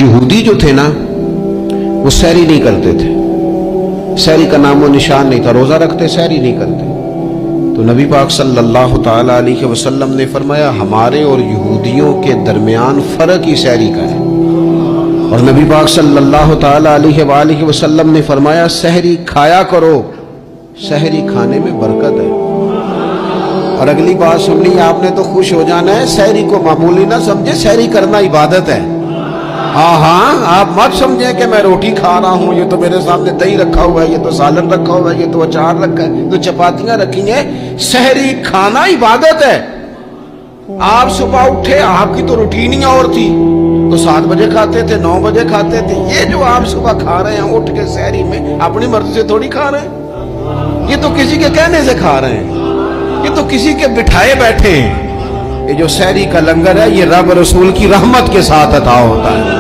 یہودی جو تھے نا وہ سحری نہیں کرتے تھے، سحری کا نام و نشان نہیں تھا، روزہ رکھتے سحری نہیں کرتے۔ تو نبی پاک صلی اللہ تعالی علیہ وسلم نے فرمایا ہمارے اور یہودیوں کے درمیان فرق ہی سحری کا ہے، اور نبی پاک صلی اللہ تعالی علیہ وآلہ وسلم نے فرمایا سحری کھایا کرو، سحری کھانے میں برکت ہے۔ اور اگلی بات سن لی آپ نے تو خوش ہو جانا ہے، سحری کو معمولی نہ سمجھے، سحری کرنا عبادت ہے۔ ہاں آپ مت سمجھیں کہ میں روٹی کھا رہا ہوں، یہ تو میرے سامنے دہی رکھا ہوا ہے، یہ تو سالن رکھا ہوا ہے، یہ تو اچار رکھا ہے، تو چپاتیاں رکھی ہیں۔ سحری کھانا عبادت ہے۔ آپ صبح اٹھے، آپ کی تو روٹین ہی اور تھی، تو 7 بجے کھاتے تھے، 9 بجے کھاتے تھے۔ یہ جو آپ صبح کھا رہے ہیں اٹھ کے سحری میں، اپنی مرضی سے تھوڑی کھا رہے ہیں، یہ تو کسی کے کہنے سے کھا رہے ہیں، یہ تو کسی کے بٹھائے بیٹھے ہیں۔ یہ جو سحری کا لنگر ہے یہ رب رسول کی رحمت کے ساتھ عطا ہوتا ہے۔